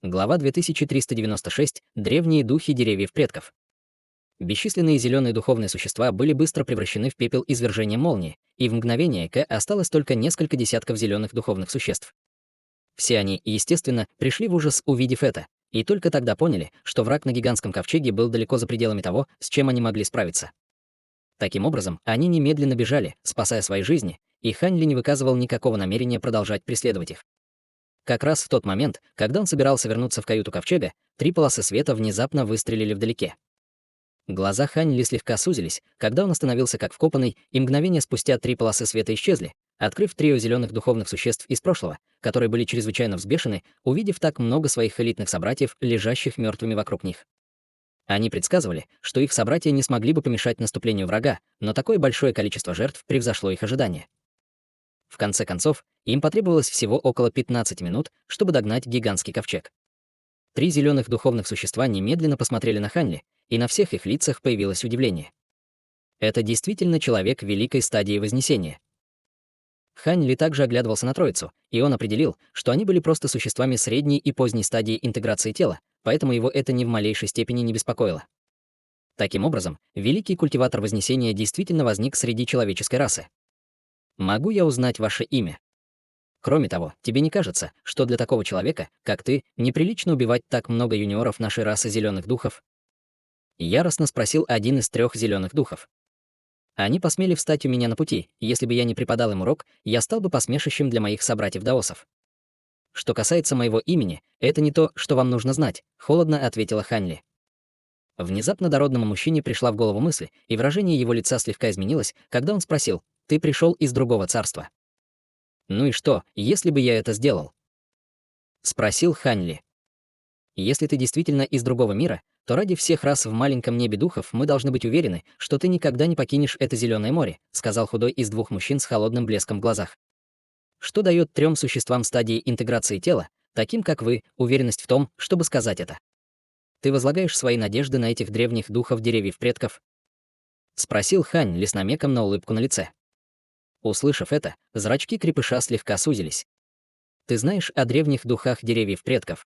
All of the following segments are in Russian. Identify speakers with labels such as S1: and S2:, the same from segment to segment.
S1: Глава 2396. Древние духи деревьев предков. Бесчисленные зеленые духовные существа были быстро превращены в пепел извержения молнии, и в мгновение ока осталось только несколько десятков зеленых духовных существ. Все они, естественно, пришли в ужас, увидев это, и только тогда поняли, что враг на гигантском ковчеге был далеко за пределами того, с чем они могли справиться. Таким образом, они немедленно бежали, спасая свои жизни, и Хань Ли не выказывал никакого намерения продолжать преследовать их. Как раз в тот момент, когда он собирался вернуться в каюту ковчега, три полосы света внезапно выстрелили вдалеке. Глаза Хань Ли слегка сузились, когда он остановился как вкопанный, и мгновение спустя три полосы света исчезли, открыв трио зеленых духовных существ из прошлого, которые были чрезвычайно взбешены, увидев так много своих элитных собратьев, лежащих мертвыми вокруг них. Они предсказывали, что их собратья не смогли бы помешать наступлению врага, но такое большое количество жертв превзошло их ожидания. В конце концов, им потребовалось всего около 15 минут, чтобы догнать гигантский ковчег. Три зеленых духовных существа немедленно посмотрели на Хань Ли, и на всех их лицах появилось удивление. Это действительно человек великой стадии Вознесения. Хань Ли также оглядывался на троицу, и он определил, что они были просто существами средней и поздней стадии интеграции тела, поэтому его это ни в малейшей степени не беспокоило. Таким образом, великий культиватор Вознесения действительно возник среди человеческой расы. Могу я узнать ваше имя? Кроме того, тебе не кажется, что для такого человека, как ты, неприлично убивать так много юниоров нашей расы зеленых духов? Яростно спросил один из трех зеленых духов. Они посмели встать у меня на пути, и если бы я не преподал им урок, я стал бы посмешищем для моих собратьев-даосов. Что касается моего имени, это не то, что вам нужно знать, холодно ответила Хань Ли. Внезапно дородному мужчине пришла в голову мысль, и выражение его лица слегка изменилось, когда он спросил: «Ты пришел из другого царства?» «Ну и что, если бы я это сделал?» — спросил Хань Ли. «Если ты действительно из другого мира, то ради всех рас в маленьком небе духов мы должны быть уверены, что ты никогда не покинешь это зеленое море», — сказал худой из двух мужчин с холодным блеском в глазах. «Что дает трем существам стадии интеграции тела, таким как вы, уверенность в том, чтобы сказать это? Ты возлагаешь свои надежды на этих древних духов деревьев предков?» — спросил Хань Ли с намеком на улыбку на лице. Услышав это, зрачки крепыша слегка сузились. «Ты знаешь о древних духах деревьев предков?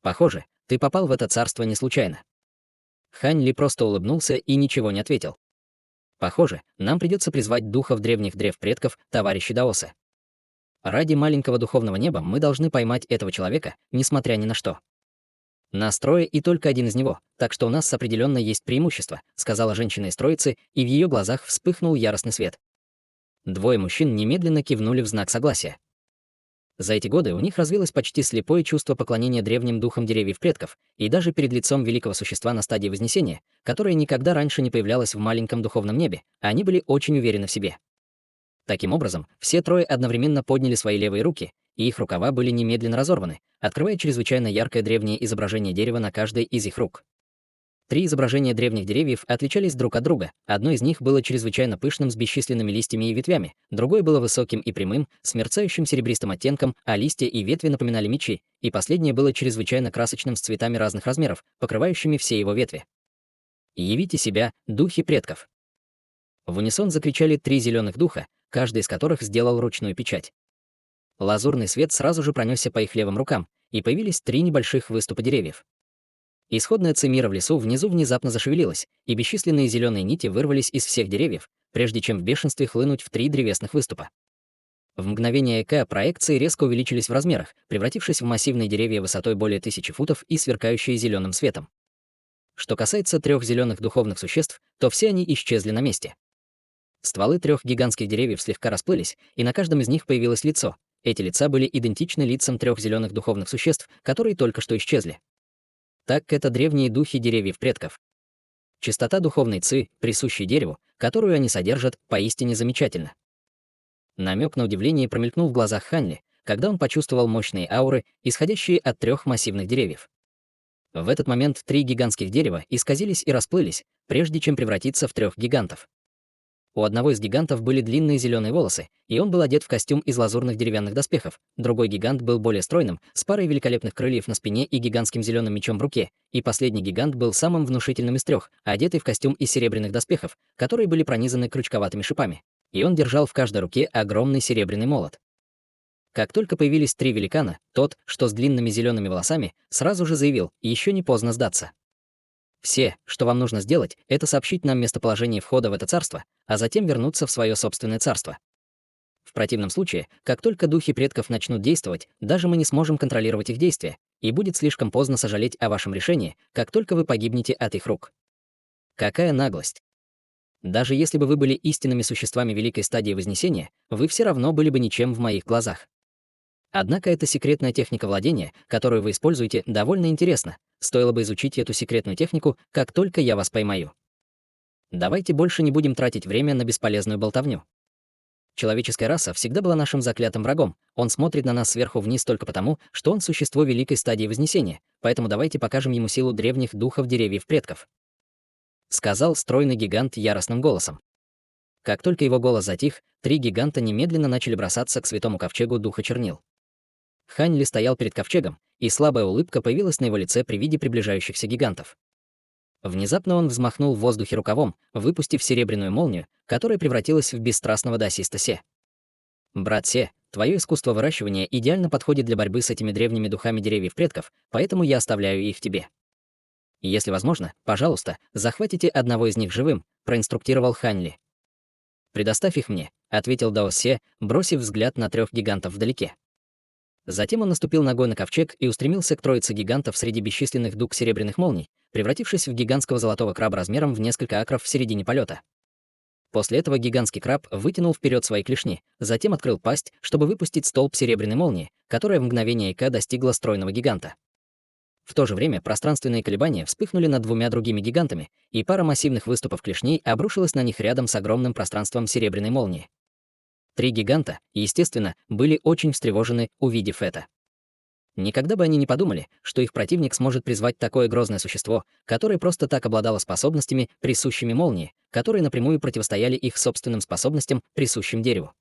S1: Похоже, ты попал в это царство не случайно». Хань Ли просто улыбнулся и ничего не ответил. «Похоже, нам придется призвать духов древних древ предков, товарищи даосы. Ради маленького духовного неба мы должны поймать этого человека, несмотря ни на что. Нас трое и только один из него, так что у нас определенно есть преимущество», — сказала женщина из троицы, и в ее глазах вспыхнул яростный свет. Двое мужчин немедленно кивнули в знак согласия. За эти годы у них развилось почти слепое чувство поклонения древним духам деревьев предков, и даже перед лицом великого существа на стадии Вознесения, которое никогда раньше не появлялось в маленьком духовном небе, они были очень уверены в себе. Таким образом, все трое одновременно подняли свои левые руки, и их рукава были немедленно разорваны, открывая чрезвычайно яркое древнее изображение дерева на каждой из их рук. Три изображения древних деревьев отличались друг от друга. Одно из них было чрезвычайно пышным с бесчисленными листьями и ветвями, другое было высоким и прямым, с мерцающим серебристым оттенком, а листья и ветви напоминали мечи, и последнее было чрезвычайно красочным с цветами разных размеров, покрывающими все его ветви. «Явите себя, духи предков!» В унисон закричали три зеленых духа, каждый из которых сделал ручную печать. Лазурный свет сразу же пронесся по их левым рукам, и появились три небольших выступа деревьев. Исходная ци мира в лесу внизу внезапно зашевелилась, и бесчисленные зеленые нити вырвались из всех деревьев, прежде чем в бешенстве хлынуть в три древесных выступа. В мгновение ока проекции резко увеличились в размерах, превратившись в массивные деревья высотой более 1000 футов и сверкающие зеленым светом. Что касается трех зеленых духовных существ, то все они исчезли на месте. Стволы трех гигантских деревьев слегка расплылись, и на каждом из них появилось лицо. Эти лица были идентичны лицам трех зеленых духовных существ, которые только что исчезли. Так это древние духи деревьев предков. Чистота духовной ци, присущей дереву, которую они содержат, поистине замечательна. Намек на удивление промелькнул в глазах Хань Ли, когда он почувствовал мощные ауры, исходящие от трех массивных деревьев. В этот момент три гигантских дерева исказились и расплылись, прежде чем превратиться в трех гигантов. У одного из гигантов были длинные зеленые волосы, и он был одет в костюм из лазурных деревянных доспехов. Другой гигант был более стройным, с парой великолепных крыльев на спине и гигантским зеленым мечом в руке. И последний гигант был самым внушительным из трех, одетый в костюм из серебряных доспехов, которые были пронизаны крючковатыми шипами. И он держал в каждой руке огромный серебряный молот. Как только появились три великана, тот, что с длинными зелеными волосами, сразу же заявил: еще не поздно сдаться. Все, что вам нужно сделать, это сообщить нам местоположение входа в это царство, а затем вернуться в свое собственное царство. В противном случае, как только духи предков начнут действовать, даже мы не сможем контролировать их действия, и будет слишком поздно сожалеть о вашем решении, как только вы погибнете от их рук. Какая наглость! Даже если бы вы были истинными существами великой стадии Вознесения, вы все равно были бы ничем в моих глазах. Однако эта секретная техника владения, которую вы используете, довольно интересна. Стоило бы изучить эту секретную технику, как только я вас поймаю. Давайте больше не будем тратить время на бесполезную болтовню. Человеческая раса всегда была нашим заклятым врагом. Он смотрит на нас сверху вниз только потому, что он существо великой стадии Вознесения, поэтому давайте покажем ему силу древних духов деревьев предков. Сказал стройный гигант яростным голосом. Как только его голос затих, три гиганта немедленно начали бросаться к святому ковчегу духа чернил. Хань Ли стоял перед ковчегом, и слабая улыбка появилась на его лице при виде приближающихся гигантов. Внезапно он взмахнул в воздухе рукавом, выпустив серебряную молнию, которая превратилась в бесстрастного даосиста Се. «Брат Се, твое искусство выращивания идеально подходит для борьбы с этими древними духами деревьев предков, поэтому я оставляю их тебе. Если возможно, пожалуйста, захватите одного из них живым», — проинструктировал Хань Ли. «Предоставь их мне», — ответил Даос Се, бросив взгляд на трех гигантов вдалеке. Затем он наступил ногой на ковчег и устремился к троице гигантов среди бесчисленных дуг серебряных молний, превратившись в гигантского золотого краба размером в несколько акров в середине полета. После этого гигантский краб вытянул вперед свои клешни, затем открыл пасть, чтобы выпустить столб серебряной молнии, которая в мгновение ока достигла стройного гиганта. В то же время пространственные колебания вспыхнули над двумя другими гигантами, и пара массивных выступов клешней обрушилась на них рядом с огромным пространством серебряной молнии. Три гиганта, естественно, были очень встревожены, увидев это. Никогда бы они не подумали, что их противник сможет призвать такое грозное существо, которое просто так обладало способностями, присущими молнии, которые напрямую противостояли их собственным способностям, присущим дереву.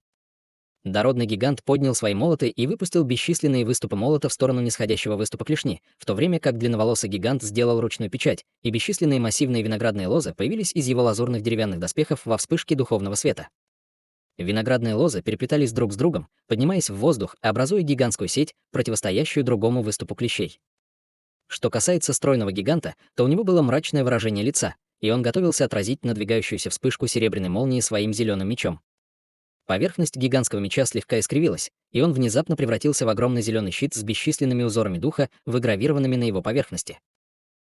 S1: Дородный гигант поднял свои молоты и выпустил бесчисленные выступы молота в сторону нисходящего выступа клешни, в то время как длинноволосый гигант сделал ручную печать, и бесчисленные массивные виноградные лозы появились из его лазурных деревянных доспехов во вспышке духовного света. Виноградные лозы переплетались друг с другом, поднимаясь в воздух, образуя гигантскую сеть, противостоящую другому выступу клещей. Что касается стройного гиганта, то у него было мрачное выражение лица, и он готовился отразить надвигающуюся вспышку серебряной молнии своим зеленым мечом. Поверхность гигантского меча слегка искривилась, и он внезапно превратился в огромный зеленый щит с бесчисленными узорами духа, выгравированными на его поверхности.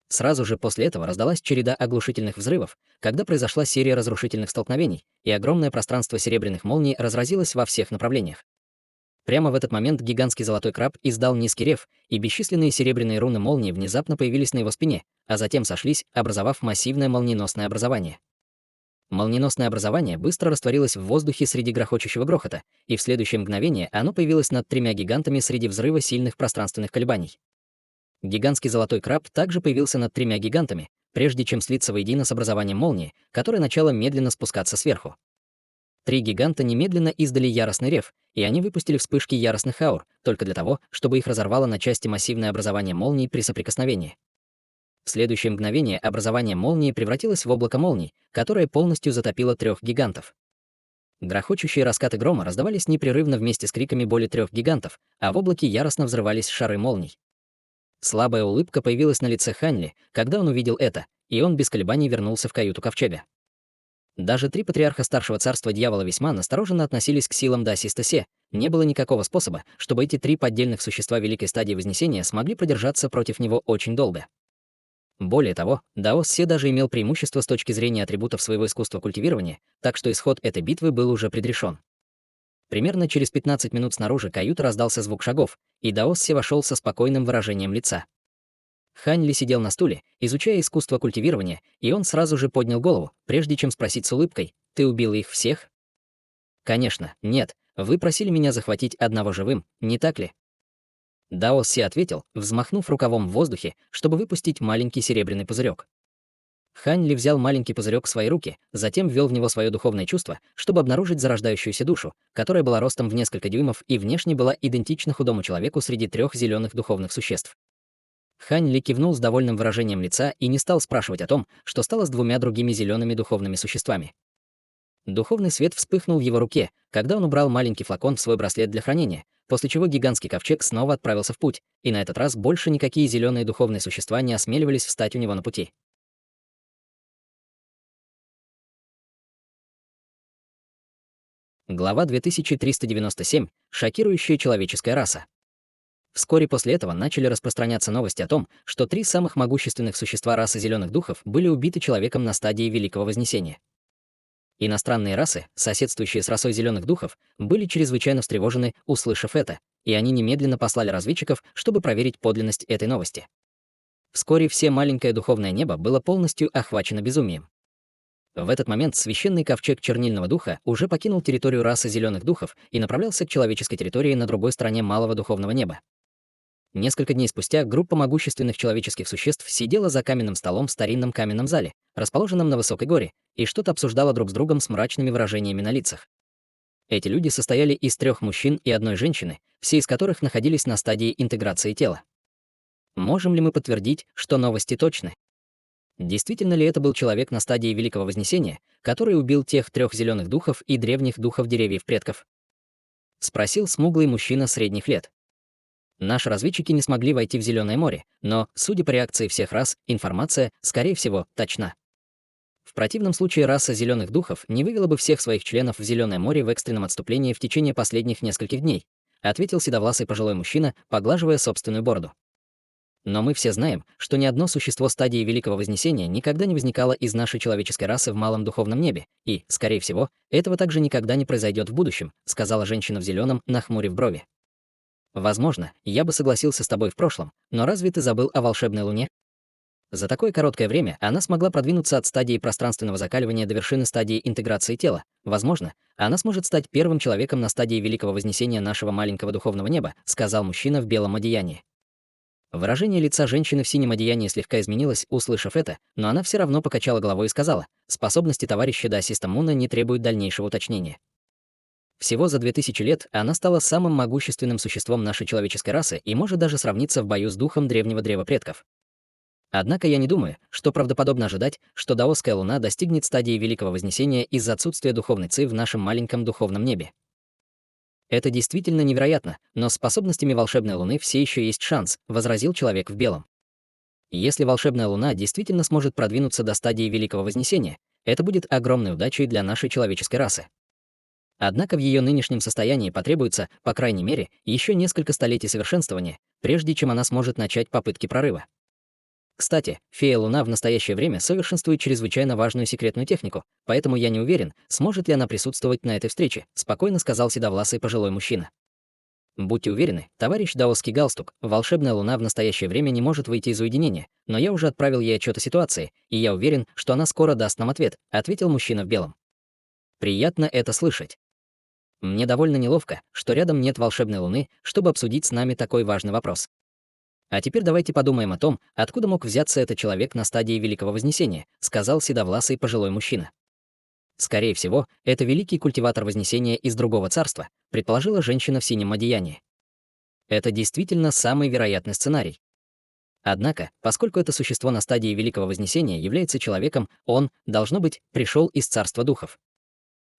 S1: Сразу же после этого раздалась череда оглушительных взрывов, когда произошла серия разрушительных столкновений, и огромное пространство серебряных молний разразилось во всех направлениях. Прямо в этот момент гигантский золотой краб издал низкий рев, и бесчисленные серебряные руны молнии внезапно появились на его спине, а затем сошлись, образовав массивное молниеносное образование. Молниеносное образование быстро растворилось в воздухе среди грохочущего грохота, и в следующее мгновение оно появилось над тремя гигантами среди взрыва сильных пространственных колебаний. Гигантский золотой краб также появился над тремя гигантами, прежде чем слиться воедино с образованием молнии, которое начало медленно спускаться сверху. Три гиганта немедленно издали яростный рев, и они выпустили вспышки яростных аур, только для того, чтобы их разорвало на части массивное образование молний при соприкосновении. В следующее мгновение образование молнии превратилось в облако молний, которое полностью затопило трех гигантов. Грохочущие раскаты грома раздавались непрерывно вместе с криками боли трех гигантов, а в облаке яростно взрывались шары молний. Слабая улыбка появилась на лице Хань Ли, когда он увидел это, и он без колебаний вернулся в каюту ковчега. Даже три патриарха старшего царства дьявола весьма настороженно относились к силам даосиста Се. Не было никакого способа, чтобы эти три поддельных существа великой стадии Вознесения смогли продержаться против него очень долго. Более того, Даос Се даже имел преимущество с точки зрения атрибутов своего искусства культивирования, так что исход этой битвы был уже предрешен. Примерно через 15 минут снаружи каюты раздался звук шагов, и Даос Се вошел со спокойным выражением лица. Хань Ли сидел на стуле, изучая искусство культивирования, и он сразу же поднял голову, прежде чем спросить с улыбкой: «Ты убил их всех?» «Конечно, нет. Вы просили меня захватить одного живым, не так ли?» Даос Се ответил, взмахнув рукавом в воздухе, чтобы выпустить маленький серебряный пузырек. Хань Ли взял маленький пузырек в свои руки, затем ввел в него свое духовное чувство, чтобы обнаружить зарождающуюся душу, которая была ростом в несколько дюймов и внешне была идентична худому человеку среди трех зеленых духовных существ. Хань Ли кивнул с довольным выражением лица и не стал спрашивать о том, что стало с двумя другими зелеными духовными существами. Духовный свет вспыхнул в его руке, когда он убрал маленький флакон в свой браслет для хранения, после чего гигантский ковчег снова отправился в путь, и на этот раз больше никакие зеленые духовные существа не осмеливались встать у него на пути. Глава 2397. Шокирующая человеческая раса. Вскоре после этого начали распространяться новости о том, что 3 самых могущественных существа расы зеленых духов были убиты человеком на стадии Великого Вознесения. Иностранные расы, соседствующие с расой зеленых духов, были чрезвычайно встревожены, услышав это, и они немедленно послали разведчиков, чтобы проверить подлинность этой новости. Вскоре все маленькое духовное небо было полностью охвачено безумием. В этот момент священный ковчег чернильного духа уже покинул территорию расы зеленых духов и направлялся к человеческой территории на другой стороне малого духовного неба. Несколько дней спустя группа могущественных человеческих существ сидела за каменным столом в старинном каменном зале, расположенном на высокой горе, и что-то обсуждала друг с другом с мрачными выражениями на лицах. Эти люди состояли из 3 мужчин и 1 женщины, все из которых находились на стадии интеграции тела. Можем ли мы подтвердить, что новости точны? Действительно ли это был человек на стадии Великого Вознесения, который убил тех 3 зеленых духов и древних духов деревьев предков? Спросил смуглый мужчина средних лет. Наши разведчики не смогли войти в Зеленое море, но, судя по реакции всех рас, информация, скорее всего, точна. В противном случае раса зеленых духов не вывела бы всех своих членов в Зеленое море в экстренном отступлении в течение последних нескольких дней, ответил седовласый пожилой мужчина, поглаживая собственную бороду. Но мы все знаем, что ни одно существо стадии Великого Вознесения никогда не возникало из нашей человеческой расы в малом духовном небе, и, скорее всего, этого также никогда не произойдет в будущем, сказала женщина в зеленом, нахмурив брови. Возможно, я бы согласился с тобой в прошлом, но разве ты забыл о волшебной луне? За такое короткое время она смогла продвинуться от стадии пространственного закаливания до вершины стадии интеграции тела. Возможно, она сможет стать первым человеком на стадии Великого Вознесения нашего маленького духовного неба, сказал мужчина в белом одеянии. Выражение лица женщины в синем одеянии слегка изменилось, услышав это, но она все равно покачала головой и сказала: способности товарища Даосиста Муна не требуют дальнейшего уточнения. Всего за 2000 лет она стала самым могущественным существом нашей человеческой расы и может даже сравниться в бою с духом древнего древа предков. Однако я не думаю, что правдоподобно ожидать, что даосская луна достигнет стадии Великого Вознесения из-за отсутствия духовной ци в нашем маленьком духовном небе. Это действительно невероятно, но с способностями волшебной луны все еще есть шанс, возразил человек в белом. Если волшебная луна действительно сможет продвинуться до стадии Великого Вознесения, это будет огромной удачей для нашей человеческой расы. Однако в ее нынешнем состоянии потребуется, по крайней мере, еще несколько столетий совершенствования, прежде чем она сможет начать попытки прорыва. Кстати, фея Луна в настоящее время совершенствует чрезвычайно важную секретную технику, поэтому я не уверен, сможет ли она присутствовать на этой встрече, спокойно сказал седовласый пожилой мужчина. Будьте уверены, товарищ даосский галстук, волшебная Луна в настоящее время не может выйти из уединения, но я уже отправил ей отчет о ситуации, и я уверен, что она скоро даст нам ответ, ответил мужчина в белом. Приятно это слышать. Мне довольно неловко, что рядом нет волшебной луны, чтобы обсудить с нами такой важный вопрос. А теперь давайте подумаем о том, откуда мог взяться этот человек на стадии Великого Вознесения, сказал седовласый пожилой мужчина. Скорее всего, это великий культиватор Вознесения из другого царства, предположила женщина в синем одеянии. Это действительно самый вероятный сценарий. Однако, поскольку это существо на стадии Великого Вознесения является человеком, он, должно быть, пришел из царства духов.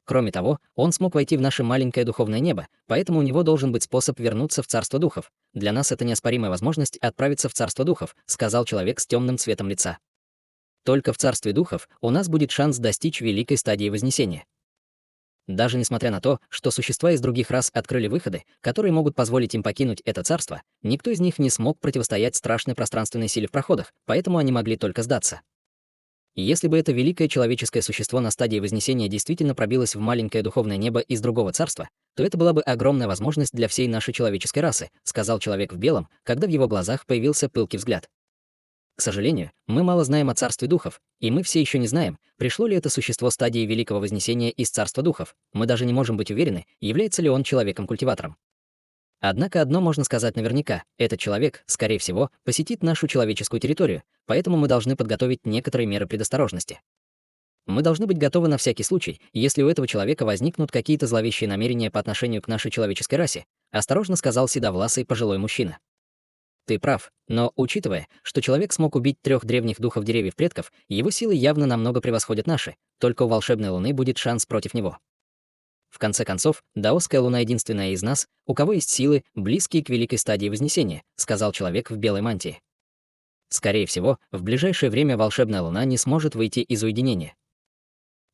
S1: Кроме того, он смог войти в наше маленькое духовное небо, поэтому у него должен быть способ вернуться в царство духов. Для нас это неоспоримая возможность отправиться в царство духов, сказал человек с темным цветом лица. Только в царстве духов у нас будет шанс достичь великой стадии Вознесения. Даже несмотря на то, что существа из других рас открыли выходы, которые могут позволить им покинуть это царство, никто из них не смог противостоять страшной пространственной силе в проходах, поэтому они могли только сдаться. И если бы это великое человеческое существо на стадии Вознесения действительно пробилось в маленькое духовное небо из другого царства, то это была бы огромная возможность для всей нашей человеческой расы, сказал человек в белом, когда в его глазах появился пылкий взгляд. К сожалению, мы мало знаем о царстве духов, и мы все еще не знаем, пришло ли это существо стадии Великого Вознесения из царства духов. Мы даже не можем быть уверены, является ли он человеком-культиватором. Однако одно можно сказать наверняка: этот человек, скорее всего, посетит нашу человеческую территорию, поэтому мы должны подготовить некоторые меры предосторожности. Мы должны быть готовы на всякий случай, если у этого человека возникнут какие-то зловещие намерения по отношению к нашей человеческой расе, осторожно сказал седовласый пожилой мужчина. Ты прав, но учитывая, что человек смог убить 3 древних духов деревьев предков, его силы явно намного превосходят наши, только у волшебной луны будет шанс против него. В конце концов, даосская луна единственная из нас, у кого есть силы, близкие к великой стадии Вознесения, сказал человек в белой мантии. Скорее всего, в ближайшее время волшебная луна не сможет выйти из уединения.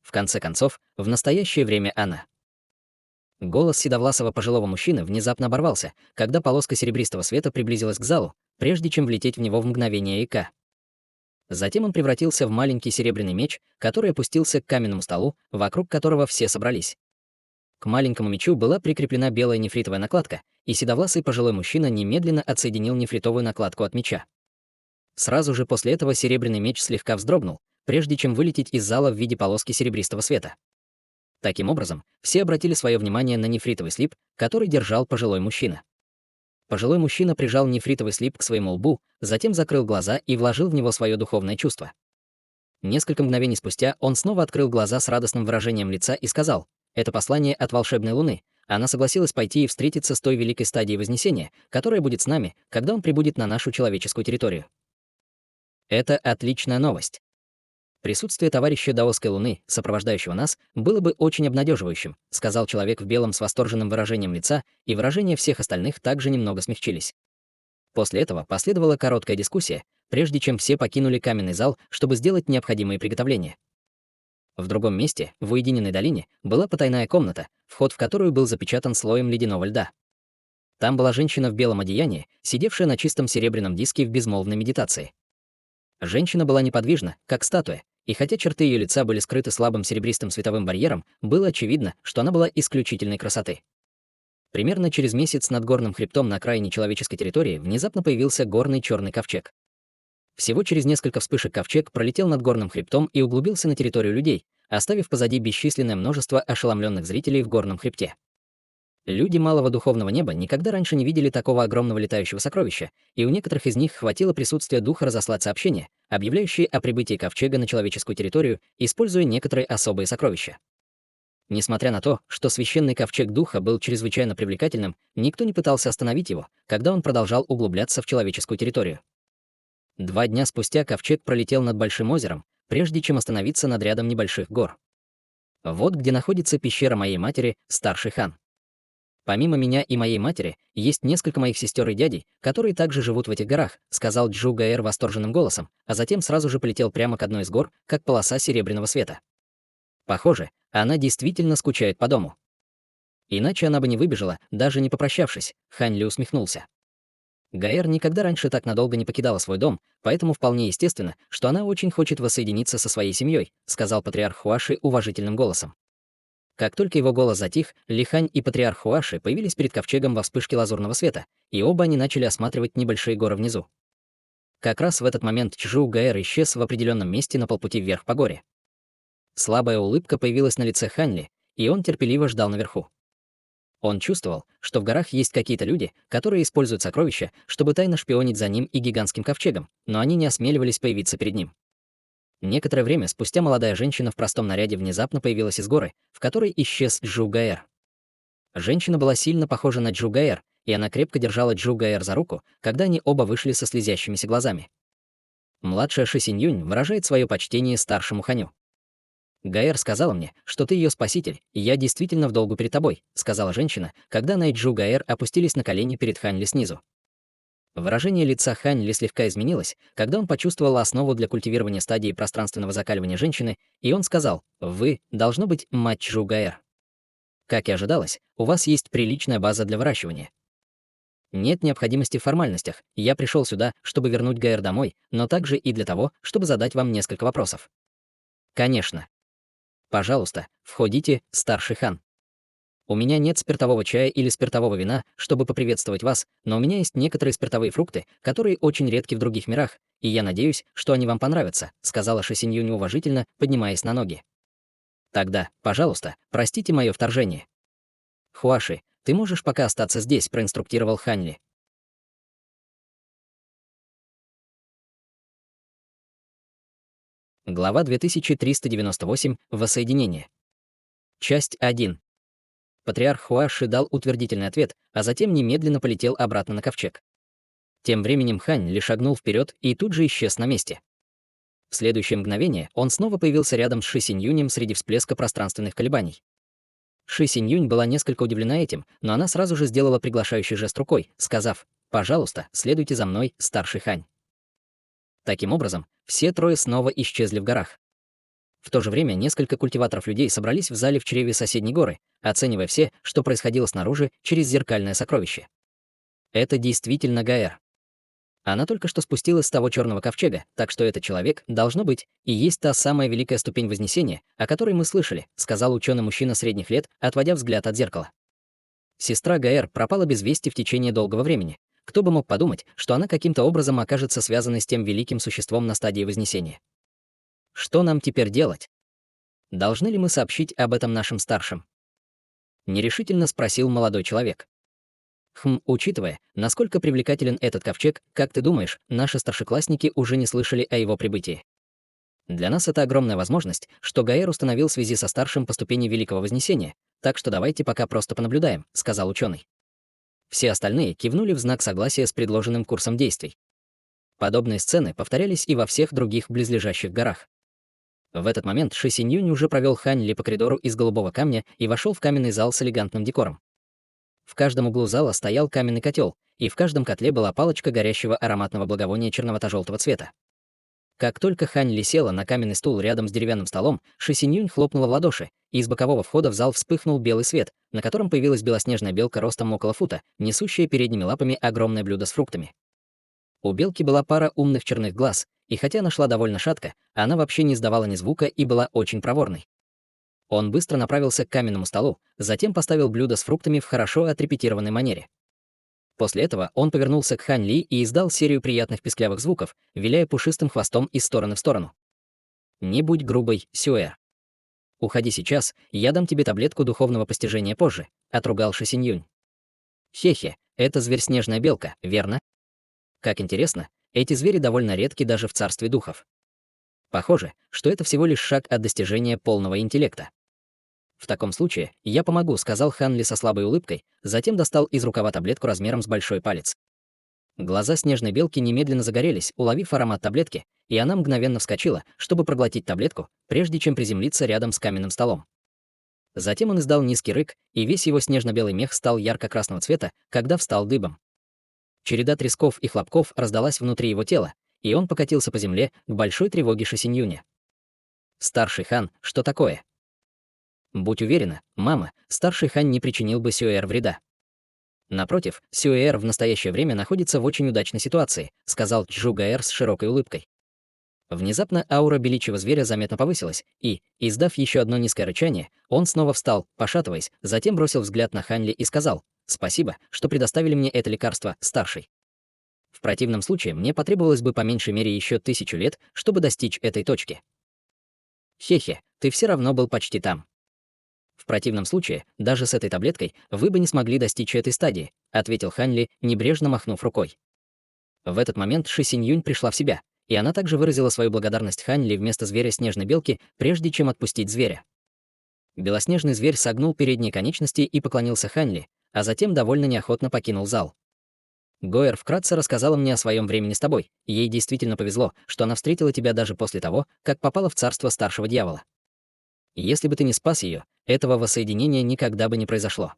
S1: В конце концов, в настоящее время она. Голос седовласого пожилого мужчины внезапно оборвался, когда полоска серебристого света приблизилась к залу, прежде чем влететь в него в мгновение ика. Затем он превратился в маленький серебряный меч, который опустился к каменному столу, вокруг которого все собрались. К маленькому мечу была прикреплена белая нефритовая накладка, и седовласый пожилой мужчина немедленно отсоединил нефритовую накладку от меча. Сразу же после этого серебряный меч слегка вздрогнул, прежде чем вылететь из зала в виде полоски серебристого света. Таким образом, все обратили свое внимание на нефритовый слип, который держал пожилой мужчина. Пожилой мужчина прижал нефритовый слип к своему лбу, затем закрыл глаза и вложил в него свое духовное чувство. Несколько мгновений спустя он снова открыл глаза с радостным выражением лица и сказал: «Это послание от волшебной луны. Она согласилась пойти и встретиться с той великой стадией Вознесения, которая будет с нами, когда он прибудет на нашу человеческую территорию». Это отличная новость. Присутствие товарища даосской луны, сопровождающего нас, было бы очень обнадеживающим, сказал человек в белом с восторженным выражением лица, и выражения всех остальных также немного смягчились. После этого последовала короткая дискуссия, прежде чем все покинули каменный зал, чтобы сделать необходимые приготовления. В другом месте, в уединенной долине, была потайная комната, вход в которую был запечатан слоем ледяного льда. Там была женщина в белом одеянии, сидевшая на чистом серебряном диске в безмолвной медитации. Женщина была неподвижна, как статуя, и хотя черты ее лица были скрыты слабым серебристым световым барьером, было очевидно, что она была исключительной красоты. Примерно через месяц над горным хребтом на окраине человеческой территории внезапно появился горный черный ковчег. Всего через несколько вспышек ковчег пролетел над горным хребтом и углубился на территорию людей, оставив позади бесчисленное множество ошеломленных зрителей в горном хребте. Люди малого духовного неба никогда раньше не видели такого огромного летающего сокровища, и у некоторых из них хватило присутствия духа разослать сообщения, объявляющие о прибытии ковчега на человеческую территорию, используя некоторые особые сокровища. Несмотря на то, что священный ковчег духа был чрезвычайно привлекательным, никто не пытался остановить его, когда он продолжал углубляться в человеческую территорию. 2 дня спустя ковчег пролетел над большим озером, прежде чем остановиться над рядом небольших гор. Вот где находится пещера моей матери, старший хан. Помимо меня и моей матери, есть несколько моих сестер и дядей, которые также живут в этих горах, сказал Джу Гаэр восторженным голосом, а затем сразу же полетел прямо к одной из гор, как полоса серебряного света. Похоже, она действительно скучает по дому. Иначе она бы не выбежала, даже не попрощавшись, Хань Ли усмехнулся. Гаэр никогда раньше так надолго не покидала свой дом, поэтому вполне естественно, что она очень хочет воссоединиться со своей семьей, сказал патриарх Хуаши уважительным голосом. Как только его голос затих, Ли Хань и патриарх Хуаши появились перед ковчегом во вспышке лазурного света, и оба они начали осматривать небольшие горы внизу. Как раз в этот момент Чжу Гаэр исчез в определенном месте на полпути вверх по горе. Слабая улыбка появилась на лице Хань Ли, и он терпеливо ждал наверху. Он чувствовал, что в горах есть какие-то люди, которые используют сокровища, чтобы тайно шпионить за ним и гигантским ковчегом, но они не осмеливались появиться перед ним. Некоторое время спустя молодая женщина в простом наряде внезапно появилась из горы, в которой исчез Джу Гаэр. Женщина была сильно похожа на Джу Гаэр, и она крепко держала Джу Гаэр за руку, когда они оба вышли со слезящимися глазами. Младшая Ши Синь Юнь выражает свое почтение старшему Ханю. «Гаэр сказала мне, что ты ее спаситель, и я действительно в долгу перед тобой», сказала женщина, когда она и Джу Гаэр опустились на колени перед Хань Ли снизу. Выражение лица Хань Ли слегка изменилось, когда он почувствовал основу для культивирования стадии пространственного закаливания женщины, и он сказал: «Вы, должно быть, мать Чжу Гаэр. Как и ожидалось, у вас есть приличная база для выращивания. Нет необходимости в формальностях, я пришел сюда, чтобы вернуть Гаэр домой, но также и для того, чтобы задать вам несколько вопросов». «Конечно. Пожалуйста, входите, старший хан. У меня нет спиртового чая или спиртового вина, чтобы поприветствовать вас, но у меня есть некоторые спиртовые фрукты, которые очень редки в других мирах, и я надеюсь, что они вам понравятся», сказала Ши Синь Юнь уважительно, поднимаясь на ноги. «Тогда, пожалуйста, простите мое вторжение. Хуаши, ты можешь пока остаться здесь», проинструктировал Хань Ли. Глава 2398. Воссоединение. Часть 1. Патриарх Хуаши дал утвердительный ответ, а затем немедленно полетел обратно на ковчег. Тем временем Хань Ли шагнул вперед и тут же исчез на месте. В следующее мгновение он снова появился рядом с Ши Синь Юнем среди всплеска пространственных колебаний. Ши Синьюнь была несколько удивлена этим, но она сразу же сделала приглашающий жест рукой, сказав: «Пожалуйста, следуйте за мной, старший Хань». Таким образом, все трое снова исчезли в горах. В то же время несколько культиваторов людей собрались в зале в чреве соседней горы, оценивая все, что происходило снаружи, через зеркальное сокровище. Это действительно Гаэр. Она только что спустилась с того черного ковчега, так что этот человек, должно быть, и есть та самая великая ступень Вознесения, о которой мы слышали, сказал ученый-мужчина средних лет, отводя взгляд от зеркала. Сестра Гаэр пропала без вести в течение долгого времени. Кто бы мог подумать, что она каким-то образом окажется связанной с тем великим существом на стадии Вознесения. Что нам теперь делать? Должны ли мы сообщить об этом нашим старшим? Нерешительно спросил молодой человек. Учитывая, насколько привлекателен этот ковчег, как ты думаешь, наши старшеклассники уже не слышали о его прибытии? Для нас это огромная возможность, что Гаэр установил в связи со старшим по ступени Великого Вознесения, так что давайте пока просто понаблюдаем, сказал ученый. Все остальные кивнули в знак согласия с предложенным курсом действий. Подобные сцены повторялись и во всех других близлежащих горах. В этот момент Ши Синьюнь уже провел Хань Ли по коридору из голубого камня и вошел в каменный зал с элегантным декором. В каждом углу зала стоял каменный котел, и в каждом котле была палочка горящего ароматного благовония черновато-желтого цвета. Как только Хань Ли села на каменный стул рядом с деревянным столом, Ши Синьюнь хлопнула в ладоши, и из бокового входа в зал вспыхнул белый свет, на котором появилась белоснежная белка ростом около фута, несущая передними лапами огромное блюдо с фруктами. У белки была пара умных черных глаз, и хотя она шла довольно шатко, она вообще не издавала ни звука и была очень проворной. Он быстро направился к каменному столу, затем поставил блюдо с фруктами в хорошо отрепетированной манере. После этого он повернулся к Хань Ли и издал серию приятных писклявых звуков, виляя пушистым хвостом из стороны в сторону. «Не будь грубой, Сюэр. Уходи сейчас, я дам тебе таблетку духовного постижения позже», — отругал Ши Синьюнь. «Хе-хе, это зверь-снежная белка, верно? Как интересно, эти звери довольно редки даже в царстве духов. Похоже, что это всего лишь шаг от достижения полного интеллекта. «В таком случае я помогу», — сказал Хан Ли со слабой улыбкой, затем достал из рукава таблетку размером с большой палец. Глаза снежной белки немедленно загорелись, уловив аромат таблетки, и она мгновенно вскочила, чтобы проглотить таблетку, прежде чем приземлиться рядом с каменным столом. Затем он издал низкий рык, и весь его снежно-белый мех стал ярко-красного цвета, когда встал дыбом. Череда тресков и хлопков раздалась внутри его тела, и он покатился по земле к большой тревоге Ши Синьюня. «Старший хан, что такое?» «Будь уверена, мама, старший Хань не причинил бы Сюэр вреда». «Напротив, Сюэр в настоящее время находится в очень удачной ситуации», сказал Чжу Гаэр с широкой улыбкой. Внезапно аура беличьего зверя заметно повысилась, и, издав еще одно низкое рычание, он снова встал, пошатываясь, затем бросил взгляд на Хань Ли и сказал: «Спасибо, что предоставили мне это лекарство, старший. В противном случае мне потребовалось бы по меньшей мере еще 1000 лет, чтобы достичь этой точки». «Хе-хе, ты все равно был почти там. В противном случае, даже с этой таблеткой, вы бы не смогли достичь этой стадии», ответил Хань Ли, небрежно махнув рукой. В этот момент Ши Синьюнь пришла в себя, и она также выразила свою благодарность Хань Ли вместо зверя снежной белки, прежде чем отпустить зверя. Белоснежный зверь согнул передние конечности и поклонился Хань Ли, а затем довольно неохотно покинул зал. «Гоэр вкратце рассказала мне о своем времени с тобой. Ей действительно повезло, что она встретила тебя даже после того, как попала в царство старшего дьявола. Если бы ты не спас ее, этого воссоединения никогда бы не произошло.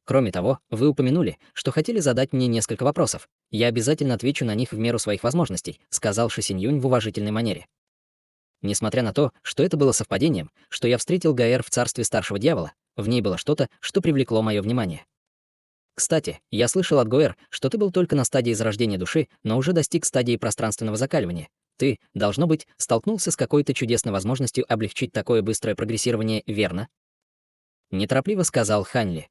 S1: Кроме того, вы упомянули, что хотели задать мне несколько вопросов. Я обязательно отвечу на них в меру своих возможностей», сказал Ши Синьюнь в уважительной манере. Несмотря на то, что это было совпадением, что я встретил Гаэр в царстве старшего дьявола, в ней было что-то, что привлекло мое внимание. Кстати, я слышал от Гоэр, что ты был только на стадии зарождения души, но уже достиг стадии пространственного закаливания. Ты, должно быть, столкнулся с какой-то чудесной возможностью облегчить такое быстрое прогрессирование, верно? Неторопливо сказал Хань Ли.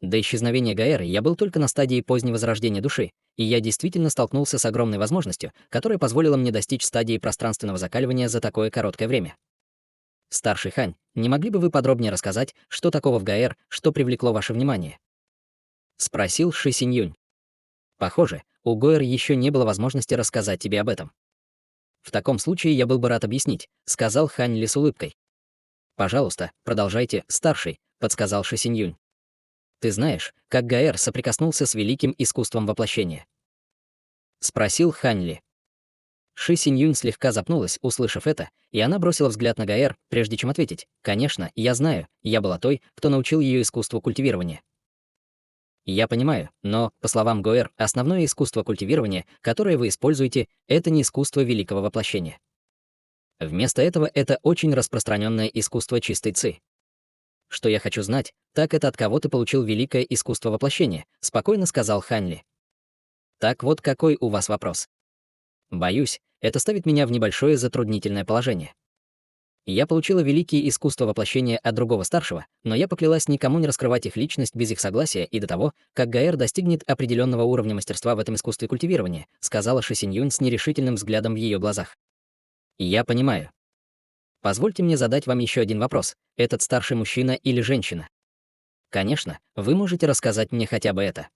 S1: До исчезновения Гаэры я был только на стадии позднего зарождения души, и я действительно столкнулся с огромной возможностью, которая позволила мне достичь стадии пространственного закаливания за такое короткое время. Старший Хань, не могли бы вы подробнее рассказать, что такого в Гаэр, что привлекло ваше внимание? Спросил Ши Синьюнь. Похоже, у Гоэр еще не было возможности рассказать тебе об этом. В таком случае я был бы рад объяснить, сказал Хань Ли с улыбкой. Пожалуйста, продолжайте, старший, подсказал Ши Синьюнь. Ты знаешь, как Гаэр соприкоснулся с великим искусством воплощения? Спросил Хань Ли. Ши Синьюнь слегка запнулась, услышав это, и она бросила взгляд на Гаэр, прежде чем ответить. «Конечно, я знаю, я была той, кто научил ее искусству культивирования». Я понимаю, но, по словам Гоэр, основное искусство культивирования, которое вы используете, это не искусство великого воплощения. Вместо этого это очень распространенное искусство чистой ци. Что я хочу знать, так это от кого ты получил великое искусство воплощения, спокойно сказал Ханли. Так вот какой у вас вопрос? Боюсь, это ставит меня в небольшое затруднительное положение. Я получила великие искусства воплощения от другого старшего, но я поклялась никому не раскрывать их личность без их согласия и до того, как Гаэр достигнет определенного уровня мастерства в этом искусстве культивирования, сказала Ши Синьюнь с нерешительным взглядом в ее глазах. Я понимаю. Позвольте мне задать вам еще один вопрос. Этот старший мужчина или женщина? Конечно, вы можете рассказать мне хотя бы это.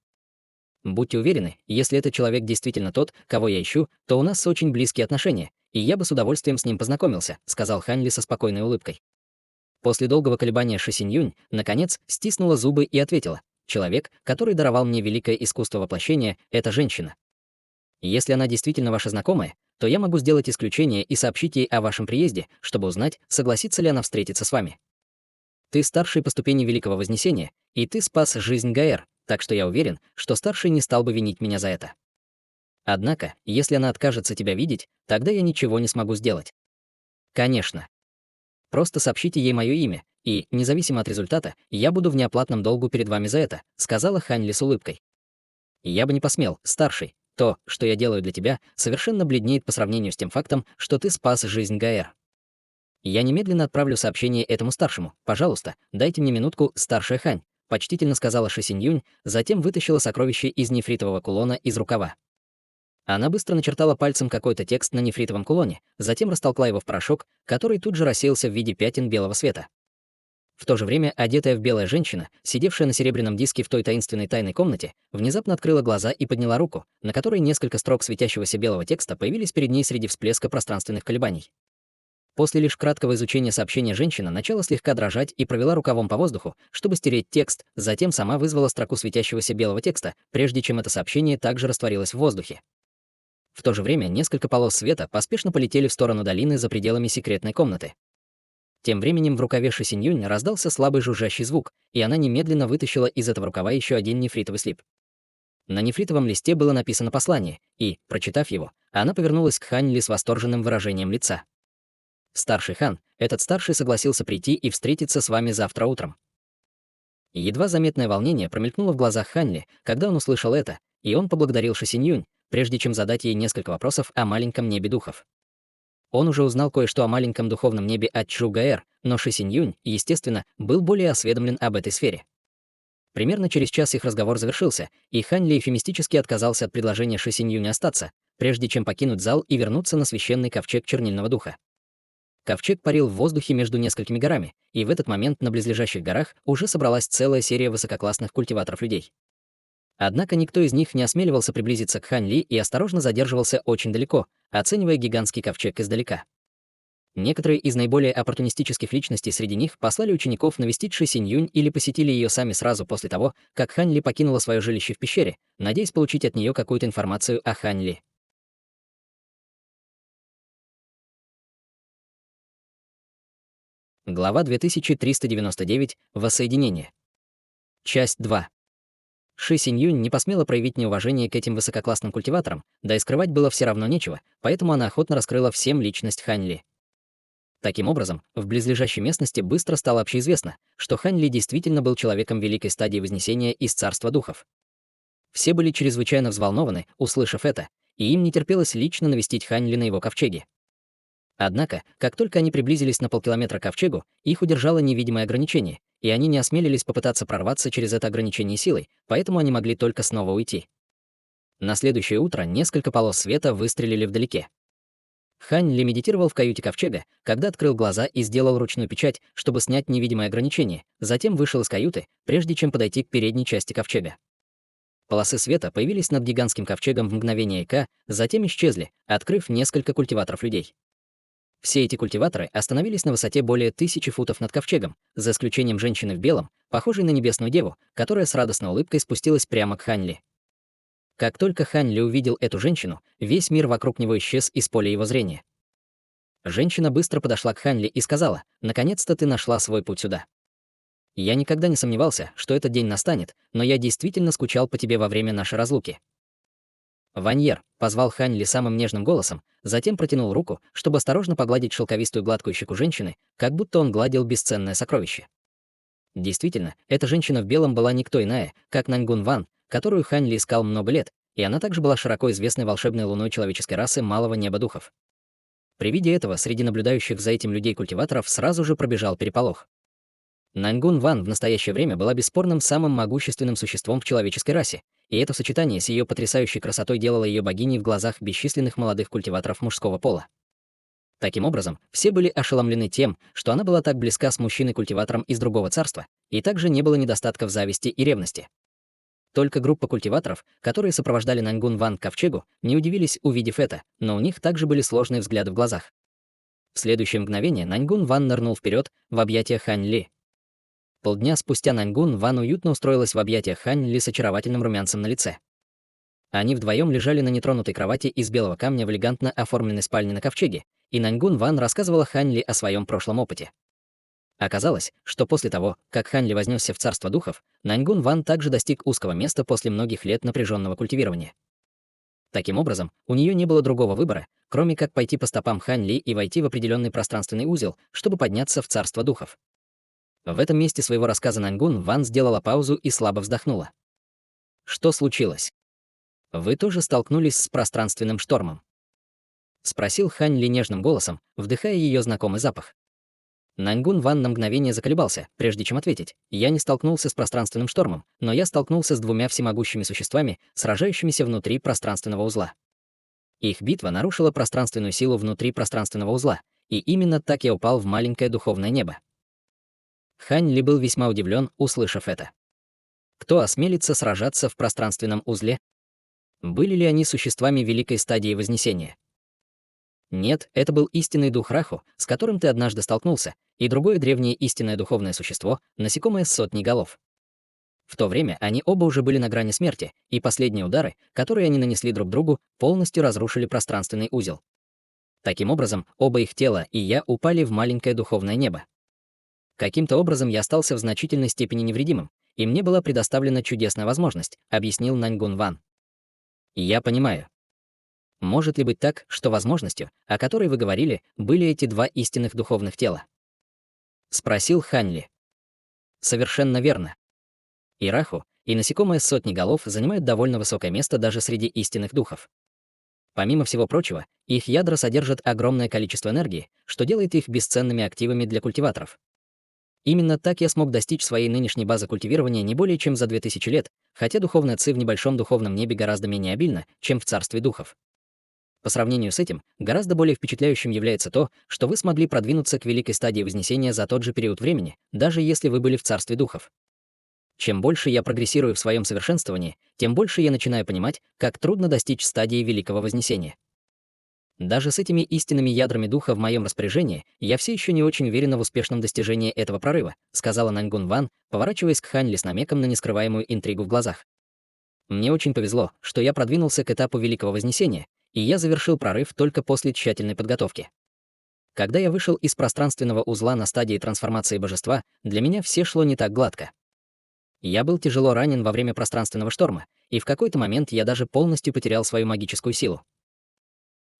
S1: Будьте уверены, если этот человек действительно тот, кого я ищу, то у нас очень близкие отношения, и я бы с удовольствием с ним познакомился, сказал Ханли со спокойной улыбкой. После долгого колебания Ши Синьюнь, наконец, стиснула зубы и ответила: «Человек, который даровал мне великое искусство воплощения, это женщина. Если она действительно ваша знакомая, то я могу сделать исключение и сообщить ей о вашем приезде, чтобы узнать, согласится ли она встретиться с вами. Ты старший по ступени Великого Вознесения, и ты спас жизнь Гаэр, так что я уверен, что старший не стал бы винить меня за это. Однако, если она откажется тебя видеть, тогда я ничего не смогу сделать. Конечно. Просто сообщите ей мое имя, и, независимо от результата, я буду в неоплатном долгу перед вами за это», — сказала Ханли с улыбкой. «Я бы не посмел, старший. То, что я делаю для тебя, совершенно бледнеет по сравнению с тем фактом, что ты спас жизнь Гаэр. Я немедленно отправлю сообщение этому старшему. Пожалуйста, дайте мне минутку, старшая Хань», — почтительно сказала Ши Синьюнь, затем вытащила сокровище из нефритового кулона из рукава. Она быстро начертала пальцем какой-то текст на нефритовом кулоне, затем растолкла его в порошок, который тут же рассеялся в виде пятен белого света. В то же время одетая в белая женщина, сидевшая на серебряном диске в той таинственной тайной комнате, внезапно открыла глаза и подняла руку, на которой несколько строк светящегося белого текста появились перед ней среди всплеска пространственных колебаний. После лишь краткого изучения сообщения женщина начала слегка дрожать и провела рукавом по воздуху, чтобы стереть текст, затем сама вызвала строку светящегося белого текста, прежде чем это сообщение также растворилось в воздухе. В то же время несколько полос света поспешно полетели в сторону долины за пределами секретной комнаты. Тем временем в рукаве Ши Синьюнь раздался слабый жужжащий звук, и она немедленно вытащила из этого рукава еще один нефритовый слип. На нефритовом листе было написано послание, и, прочитав его, она повернулась к Ханли с восторженным выражением лица. «Старший хан, этот старший согласился прийти и встретиться с вами завтра утром». Едва заметное волнение промелькнуло в глазах Ханли, когда он услышал это, и он поблагодарил Ши Синьюнь, прежде чем задать ей несколько вопросов о маленьком небе духов. Он уже узнал кое-что о маленьком духовном небе от Чжу Гаэр, но Ши Синьюнь, естественно, был более осведомлен об этой сфере. Примерно через час их разговор завершился, и Ханли эвфемистически отказался от предложения Ши Синьюнь остаться, прежде чем покинуть зал и вернуться на священный ковчег чернильного духа. Ковчег парил в воздухе между несколькими горами, и в этот момент на близлежащих горах уже собралась целая серия высококлассных культиваторов людей. Однако никто из них не осмеливался приблизиться к Хань Ли и осторожно задерживался очень далеко, оценивая гигантский ковчег издалека. Некоторые из наиболее оппортунистических личностей среди них послали учеников навестить Ши Синьюнь или посетили ее сами сразу после того, как Хань Ли покинула свое жилище в пещере, надеясь получить от нее какую-то информацию о Хань Ли. Глава 2399. Воссоединение. Часть 2. Ши Синьюнь не посмела проявить неуважение к этим высококлассным культиваторам, да и скрывать было все равно нечего, поэтому она охотно раскрыла всем личность Хань Ли. Таким образом, в близлежащей местности быстро стало общеизвестно, что Хань Ли действительно был человеком великой стадии Вознесения из Царства Духов. Все были чрезвычайно взволнованы, услышав это, и им не терпелось лично навестить Хань Ли на его ковчеге. Однако, как только они приблизились на полкилометра к ковчегу, их удержало невидимое ограничение, и они не осмелились попытаться прорваться через это ограничение силой, поэтому они могли только снова уйти. На следующее утро несколько полос света выстрелили вдалеке. Хань Ли медитировал в каюте ковчега, когда открыл глаза и сделал ручную печать, чтобы снять невидимое ограничение, затем вышел из каюты, прежде чем подойти к передней части ковчега. Полосы света появились над гигантским ковчегом в мгновение ока, затем исчезли, открыв несколько культиваторов людей. Все эти культиваторы остановились на высоте более 1000 футов над ковчегом, за исключением женщины в белом, похожей на небесную деву, которая с радостной улыбкой спустилась прямо к Хань Ли. Как только Хань Ли увидел эту женщину, весь мир вокруг него исчез из поля его зрения. Женщина быстро подошла к Хань Ли и сказала: «Наконец-то ты нашла свой путь сюда. Я никогда не сомневался, что этот день настанет, но я действительно скучал по тебе во время нашей разлуки». «Ваньер», — позвал Хань Ли самым нежным голосом, затем протянул руку, чтобы осторожно погладить шелковистую гладкую щеку женщины, как будто он гладил бесценное сокровище. Действительно, эта женщина в белом была никто иная, как Наньгун Ван, которую Хань Ли искал много лет, и она также была широко известной волшебной луной человеческой расы малого неба духов. При виде этого среди наблюдающих за этим людей-культиваторов сразу же пробежал переполох. Наньгун Ван в настоящее время была бесспорным самым могущественным существом в человеческой расе, и это сочетание с ее потрясающей красотой делало ее богиней в глазах бесчисленных молодых культиваторов мужского пола. Таким образом, все были ошеломлены тем, что она была так близка с мужчиной-культиватором из другого царства, и также не было недостатков зависти и ревности. Только группа культиваторов, которые сопровождали Наньгун Ван к ковчегу, не удивились, увидев это, но у них также были сложные взгляды в глазах. В следующее мгновение Наньгун Ван нырнул вперед в объятия Хань Ли. Полдня спустя Наньгун Ван уютно устроилась в объятиях Хань Ли с очаровательным румянцем на лице. Они вдвоем лежали на нетронутой кровати из белого камня в элегантно оформленной спальне на ковчеге, и Наньгун Ван рассказывала Хань Ли о своем прошлом опыте. Оказалось, что после того, как Хань Ли вознесся в царство духов, Наньгун Ван также достиг узкого места после многих лет напряженного культивирования. Таким образом, у нее не было другого выбора, кроме как пойти по стопам Хань Ли и войти в определенный пространственный узел, чтобы подняться в царство духов. В этом месте своего рассказа Наньгун Ван сделала паузу и слабо вздохнула. «Что случилось? Вы тоже столкнулись с пространственным штормом?» — спросил Хань Ли нежным голосом, вдыхая ее знакомый запах. Наньгун Ван на мгновение заколебался, прежде чем ответить: «Я не столкнулся с пространственным штормом, но я столкнулся с двумя всемогущими существами, сражающимися внутри пространственного узла. Их битва нарушила пространственную силу внутри пространственного узла, и именно так я упал в маленькое духовное небо». Хань Ли был весьма удивлен, услышав это. Кто осмелится сражаться в пространственном узле? Были ли они существами великой стадии Вознесения? Нет, это был истинный дух Раху, с которым ты однажды столкнулся, и другое древнее истинное духовное существо, насекомое с сотней голов. В то время они оба уже были на грани смерти, и последние удары, которые они нанесли друг другу, полностью разрушили пространственный узел. Таким образом, оба их тела и я упали в маленькое духовное небо. Каким-то образом я остался в значительной степени невредимым, и мне была предоставлена чудесная возможность, объяснил Наньгун Ван. Я понимаю. Может ли быть так, что возможностью, о которой вы говорили, были эти два истинных духовных тела? Спросил Хань Ли. Совершенно верно. И Раху, и насекомое с сотней голов занимают довольно высокое место даже среди истинных духов. Помимо всего прочего, их ядра содержат огромное количество энергии, что делает их бесценными активами для культиваторов. Именно так я смог достичь своей нынешней базы культивирования не более чем за 2000 лет, хотя духовная ци в небольшом духовном небе гораздо менее обильна, чем в царстве духов. По сравнению с этим, гораздо более впечатляющим является то, что вы смогли продвинуться к великой стадии Вознесения за тот же период времени, даже если вы были в царстве духов. Чем больше я прогрессирую в своем совершенствовании, тем больше я начинаю понимать, как трудно достичь стадии великого Вознесения. Даже с этими истинными ядрами духа в моем распоряжении я все еще не очень уверена в успешном достижении этого прорыва, сказала Наньгун Ван, поворачиваясь к Хань Ли с намеком на нескрываемую интригу в глазах. Мне очень повезло, что я продвинулся к этапу великого Вознесения, и я завершил прорыв только после тщательной подготовки. Когда я вышел из пространственного узла на стадии трансформации божества, для меня все шло не так гладко. Я был тяжело ранен во время пространственного шторма, и в какой-то момент я даже полностью потерял свою магическую силу.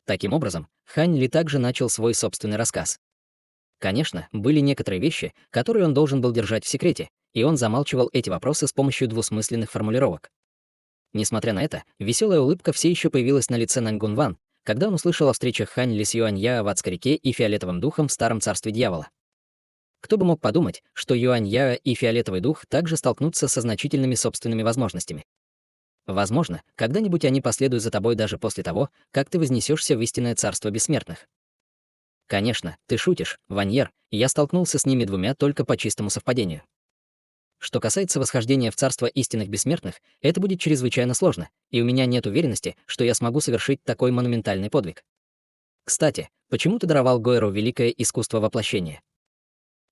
S1: Таким образом, Хань Ли также начал свой собственный рассказ. Конечно, были некоторые вещи, которые он должен был держать в секрете, и он замалчивал эти вопросы с помощью двусмысленных формулировок. Несмотря на это, веселая улыбка все еще появилась на лице Наньгун Ван, когда он услышал о встречах Хань Ли с Юань-Я в Адской реке и Фиолетовым духом в Старом царстве дьявола. Кто бы мог подумать, что Юань-Я и Фиолетовый дух также столкнутся со значительными собственными возможностями. Возможно, когда-нибудь они последуют за тобой даже после того, как ты вознесешься в истинное царство бессмертных. Конечно, ты шутишь, Ваньер, и я столкнулся с ними двумя только по чистому совпадению. Что касается восхождения в царство истинных бессмертных, это будет чрезвычайно сложно, и у меня нет уверенности, что я смогу совершить такой монументальный подвиг. Кстати, почему ты даровал Гойру великое искусство воплощения?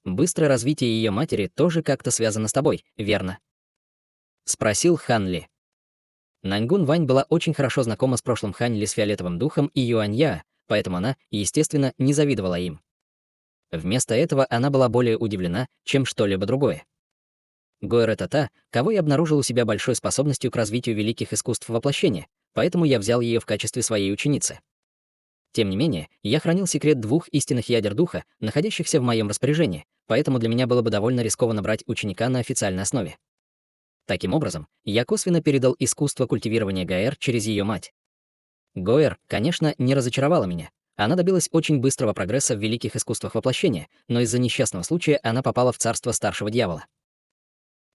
S1: Быстрое развитие ее матери тоже как-то связано с тобой, верно? Спросил Хан Ли. Наньгун Вань была очень хорошо знакома с прошлым Хань Ли с фиолетовым духом и Юанья, поэтому она, естественно, не завидовала им. Вместо этого она была более удивлена, чем что-либо другое. Гойр — это та, кого я обнаружил у себя большой способностью к развитию великих искусств воплощения, поэтому я взял ее в качестве своей ученицы. Тем не менее, я хранил секрет двух истинных ядер духа, находящихся в моем распоряжении, поэтому для меня было бы довольно рискованно брать ученика на официальной основе. Таким образом, я косвенно передал искусство культивирования Гаэр через ее мать. Гойер, конечно, не разочаровала меня. Она добилась очень быстрого прогресса в великих искусствах воплощения, но из-за несчастного случая она попала в царство старшего дьявола.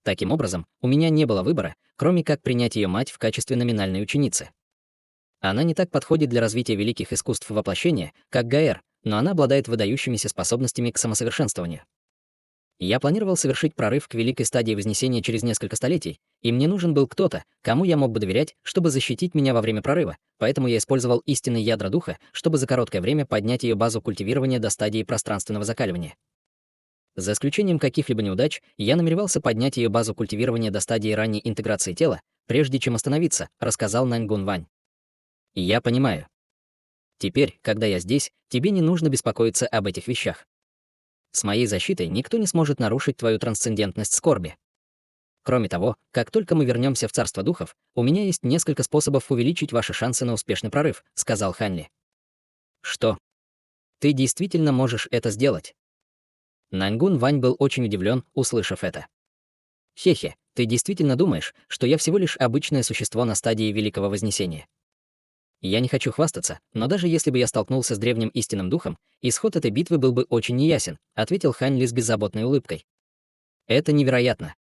S1: Таким образом, у меня не было выбора, кроме как принять ее мать в качестве номинальной ученицы. Она не так подходит для развития великих искусств воплощения, как Гаэр, но она обладает выдающимися способностями к самосовершенствованию. Я планировал совершить прорыв к великой стадии Вознесения через несколько столетий, и мне нужен был кто-то, кому я мог бы доверять, чтобы защитить меня во время прорыва, поэтому я использовал истинные ядра духа, чтобы за короткое время поднять ее базу культивирования до стадии пространственного закаливания. За исключением каких-либо неудач, я намеревался поднять ее базу культивирования до стадии ранней интеграции тела, прежде чем остановиться, рассказал Наньгун Вань. Я понимаю. Теперь, когда я здесь, тебе не нужно беспокоиться об этих вещах. С моей защитой никто не сможет нарушить твою трансцендентность скорби. Кроме того, как только мы вернемся в царство духов, у меня есть несколько способов увеличить ваши шансы на успешный прорыв, сказал Ханли. Что? Ты действительно можешь это сделать? Наньгун Вань был очень удивлен, услышав это. Хе-хе, ты действительно думаешь, что я всего лишь обычное существо на стадии Великого Вознесения? Я не хочу хвастаться, но даже если бы я столкнулся с древним истинным духом, исход этой битвы был бы очень неясен, ответил Хань Ли с беззаботной улыбкой. Это невероятно.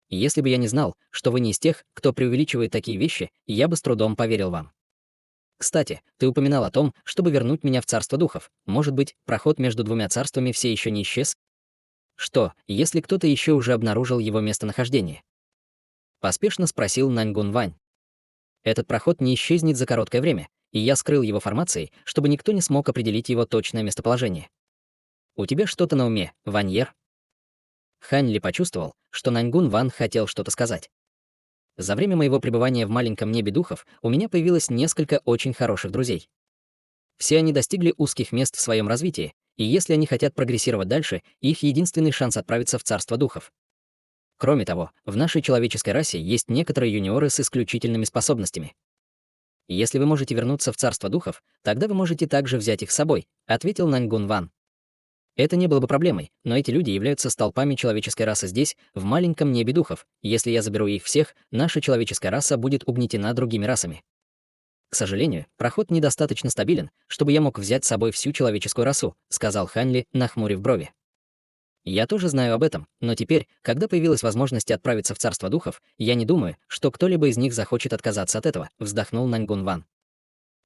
S1: Если бы я не знал, что вы не из тех, кто преувеличивает такие вещи, я бы с трудом поверил вам. Кстати, ты упоминал о том, чтобы вернуть меня в царство духов. Может быть, проход между двумя царствами все еще не исчез? Что, если кто-то еще уже обнаружил его местонахождение? Поспешно спросил Наньгун Вань. Этот проход не исчезнет за короткое время, и я скрыл его формацией, чтобы никто не смог определить его точное местоположение. У тебя что-то на уме, Ваньер? Хань Ли почувствовал, что Наньгун Ван хотел что-то сказать. За время моего пребывания в маленьком небе духов у меня появилось несколько очень хороших друзей. Все они достигли узких мест в своем развитии, и если они хотят прогрессировать дальше, их единственный шанс отправиться в царство духов. Кроме того, в нашей человеческой расе есть некоторые юниоры с исключительными способностями. Если вы можете вернуться в царство духов, тогда вы можете также взять их с собой, ответил Наньгун Ван. Это не было бы проблемой, но эти люди являются столпами человеческой расы здесь, в маленьком небе духов. Если я заберу их всех, наша человеческая раса будет угнетена другими расами. К сожалению, проход недостаточно стабилен, чтобы я мог взять с собой всю человеческую расу, сказал Ханли, нахмурив брови. Я тоже знаю об этом, но теперь, когда появилась возможность отправиться в царство духов, я не думаю, что кто-либо из них захочет отказаться от этого, вздохнул Наньгун Ван.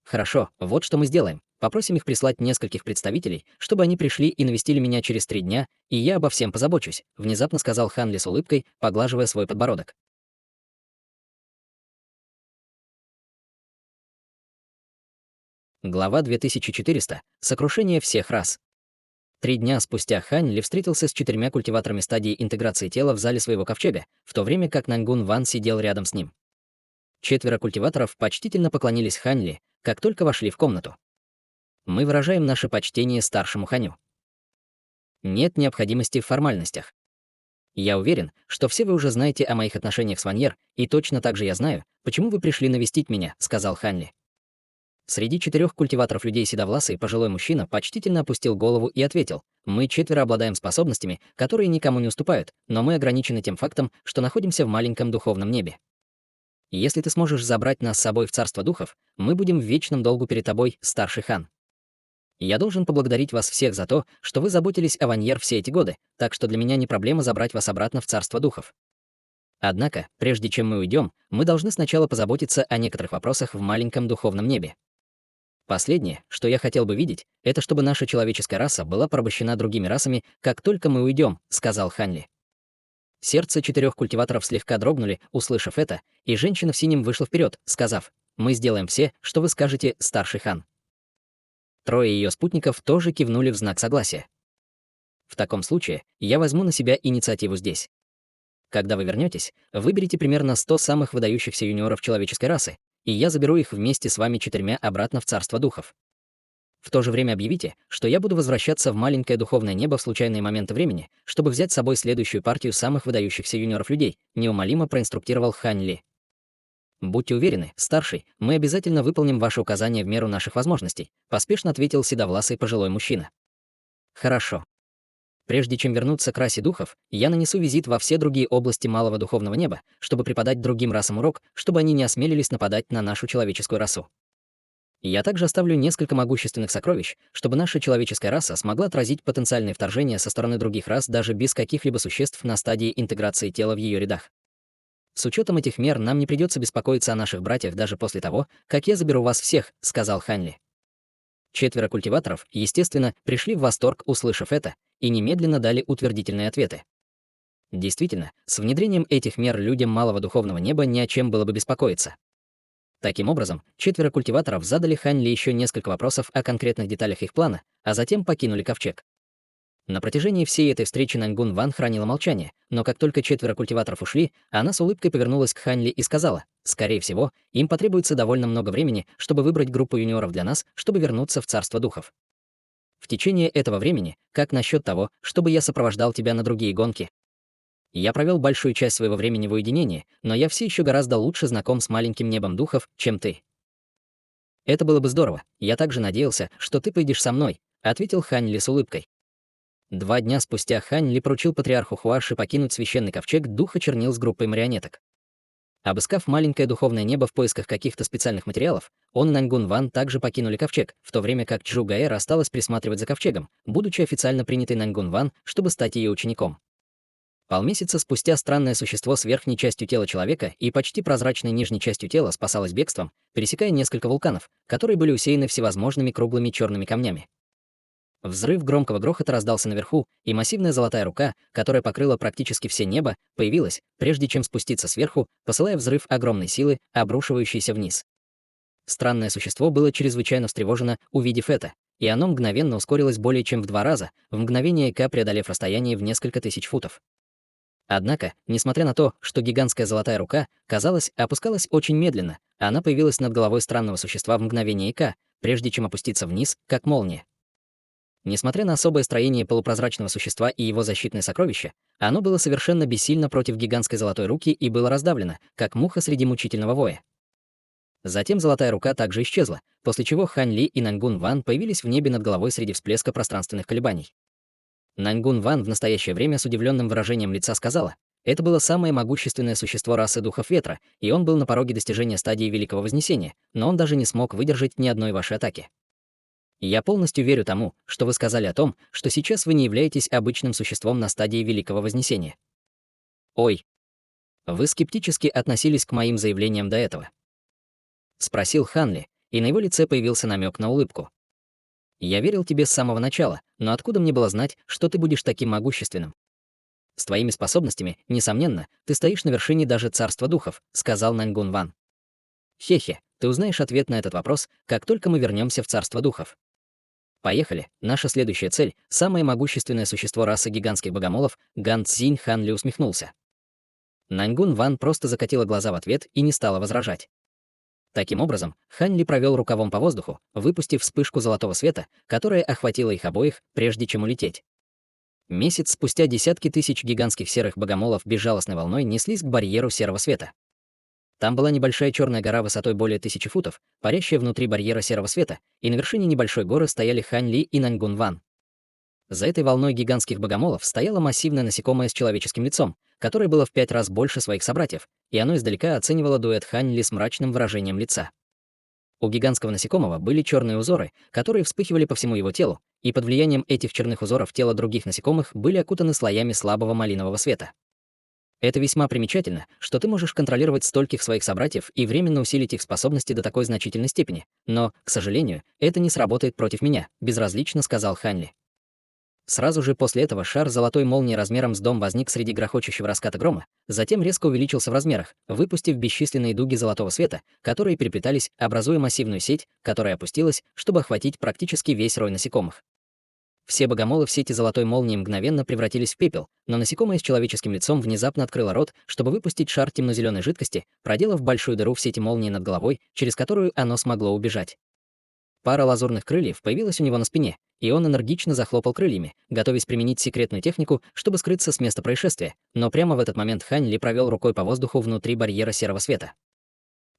S1: Хорошо, вот что мы сделаем. Попросим их прислать нескольких представителей, чтобы они пришли и навестили меня через 3 дня, и я обо всем позабочусь, внезапно сказал Ханли с улыбкой, поглаживая свой подбородок. Глава 2400. Сокрушение всех рас. 3 дня спустя Хань Ли встретился с 4 культиваторами стадии интеграции тела в зале своего ковчега, в то время как Наньгун Ван сидел рядом с ним. 4 культиваторов почтительно поклонились Хань Ли, как только вошли в комнату. Мы выражаем наше почтение старшему Ханю. Нет необходимости в формальностях. Я уверен, что все вы уже знаете о моих отношениях с Ваньер, и точно так же я знаю, почему вы пришли навестить меня, сказал Хань Ли. Среди 4 культиваторов людей седовласый пожилой мужчина почтительно опустил голову и ответил: «Мы 4 обладаем способностями, которые никому не уступают, но мы ограничены тем фактом, что находимся в маленьком духовном небе. Если ты сможешь забрать нас с собой в царство духов, мы будем в вечном долгу перед тобой, старший хан. Я должен поблагодарить вас всех за то, что вы заботились о Ваньер все эти годы, так что для меня не проблема забрать вас обратно в царство духов. Однако, прежде чем мы уйдем, мы должны сначала позаботиться о некоторых вопросах в маленьком духовном небе. Последнее, что я хотел бы видеть, это чтобы наша человеческая раса была порабощена другими расами, как только мы уйдем, сказал Ханли. Сердце 4 культиваторов слегка дрогнули, услышав это, и женщина в синем вышла вперед, сказав: «Мы сделаем все, что вы скажете, старший хан». 3 ее спутников тоже кивнули в знак согласия. В таком случае я возьму на себя инициативу здесь. Когда вы вернетесь, выберите примерно 100 самых выдающихся юниоров человеческой расы, и я заберу их вместе с вами 4 обратно в царство духов. В то же время объявите, что я буду возвращаться в маленькое духовное небо в случайные моменты времени, чтобы взять с собой следующую партию самых выдающихся юниоров людей, неумолимо проинструктировал Хань Ли. Будьте уверены, старший, мы обязательно выполним ваши указания в меру наших возможностей, поспешно ответил седовласый пожилой мужчина. Хорошо. Прежде чем вернуться к расе духов, я нанесу визит во все другие области малого духовного неба, чтобы преподать другим расам урок, чтобы они не осмелились нападать на нашу человеческую расу. Я также оставлю несколько могущественных сокровищ, чтобы наша человеческая раса смогла отразить потенциальные вторжения со стороны других рас даже без каких-либо существ на стадии интеграции тела в ее рядах. С учетом этих мер нам не придется беспокоиться о наших братьях даже после того, как я заберу вас всех, сказал Хань Ли. 4 культиваторов, естественно, пришли в восторг, услышав это, и немедленно дали утвердительные ответы. Действительно, с внедрением этих мер людям малого духовного неба ни о чем было бы беспокоиться. Таким образом, 4 культиваторов задали Хань Ли еще несколько вопросов о конкретных деталях их плана, а затем покинули ковчег. На протяжении всей этой встречи Наньгун Ван хранила молчание, но как только 4 культиваторов ушли, она с улыбкой повернулась к Хань Ли и сказала: «Скорее всего, им потребуется довольно много времени, чтобы выбрать группу юниоров для нас, чтобы вернуться в царство духов. В течение этого времени, как насчет того, чтобы я сопровождал тебя на другие гонки? Я провел большую часть своего времени в уединении, но я все еще гораздо лучше знаком с маленьким небом духов, чем ты». «Это было бы здорово. Я также надеялся, что ты поедешь со мной», — ответил Хань Ли с улыбкой. 2 дня спустя Хань Ли поручил патриарху Хуаши покинуть священный ковчег духа чернил с группой марионеток. Обыскав маленькое духовное небо в поисках каких-то специальных материалов, он и Наньгун Ван также покинули ковчег, в то время как Чжу Гаэр осталась присматривать за ковчегом, будучи официально принятой Наньгун Ван, чтобы стать ее учеником. Полмесяца спустя странное существо с верхней частью тела человека и почти прозрачной нижней частью тела спасалось бегством, пересекая несколько вулканов, которые были усеяны всевозможными круглыми черными камнями. Взрыв громкого грохота раздался наверху, и массивная золотая рука, которая покрыла практически все небо, появилась, прежде чем спуститься сверху, посылая взрыв огромной силы, обрушивающийся вниз. Странное существо было чрезвычайно встревожено, увидев это, и оно мгновенно ускорилось более чем в 2 раза, в мгновение ока преодолев расстояние в несколько тысяч футов. Однако, несмотря на то, что гигантская золотая рука, казалось, опускалась очень медленно, она появилась над головой странного существа в мгновение ока, прежде чем опуститься вниз, как молния. Несмотря на особое строение полупрозрачного существа и его защитные сокровища, оно было совершенно бессильно против гигантской золотой руки и было раздавлено, как муха среди мучительного воя. Затем золотая рука также исчезла, после чего Хань Ли и Наньгун Ван появились в небе над головой среди всплеска пространственных колебаний. Наньгун Ван в настоящее время с удивленным выражением лица сказала: «Это было самое могущественное существо расы духов ветра, и он был на пороге достижения стадии Великого Вознесения, но он даже не смог выдержать ни одной вашей атаки. Я полностью верю тому, что вы сказали о том, что сейчас вы не являетесь обычным существом на стадии Великого Вознесения. Ой, вы скептически относились к моим заявлениям до этого?» — спросил Хан Ли, и на его лице появился намек на улыбку. «Я верил тебе с самого начала, но откуда мне было знать, что ты будешь таким могущественным? С твоими способностями, несомненно, ты стоишь на вершине даже царства духов», — сказал Наньгун Ван. «Хе-хе, ты узнаешь ответ на этот вопрос, как только мы вернемся в царство духов. Поехали, наша следующая цель — самое могущественное существо расы гигантских богомолов», — Ган Цзинь. Хан Ли усмехнулся. Наньгун Ван просто закатила глаза в ответ и не стала возражать. Таким образом, Хань Ли провел рукавом по воздуху, выпустив вспышку золотого света, которая охватила их обоих, прежде чем улететь. Месяц спустя десятки тысяч гигантских серых богомолов безжалостной волной неслись к барьеру серого света. Там была небольшая черная гора высотой более 1000 футов, парящая внутри барьера серого света, и на вершине небольшой горы стояли Хань Ли и Наньгун Ван. За этой волной гигантских богомолов стояло массивное насекомое с человеческим лицом, которое было в 5 раз больше своих собратьев, и оно издалека оценивало дуэт Хань Ли с мрачным выражением лица. У гигантского насекомого были черные узоры, которые вспыхивали по всему его телу, и под влиянием этих черных узоров тела других насекомых были окутаны слоями слабого малинового света. Это весьма примечательно, что ты можешь контролировать стольких своих собратьев и временно усилить их способности до такой значительной степени, но, к сожалению, это не сработает против меня, безразлично сказал Хань Ли. Сразу же после этого шар золотой молнии размером с дом возник среди грохочущего раската грома, затем резко увеличился в размерах, выпустив бесчисленные дуги золотого света, которые переплетались, образуя массивную сеть, которая опустилась, чтобы охватить практически весь рой насекомых. Все богомолы в сети золотой молнии мгновенно превратились в пепел, но насекомое с человеческим лицом внезапно открыло рот, чтобы выпустить шар темно-зеленой жидкости, проделав большую дыру в сети молнии над головой, через которую оно смогло убежать. Пара лазурных крыльев появилась у него на спине, и он энергично захлопал крыльями, готовясь применить секретную технику, чтобы скрыться с места происшествия, но прямо в этот момент Хань Ли провел рукой по воздуху внутри барьера серого света.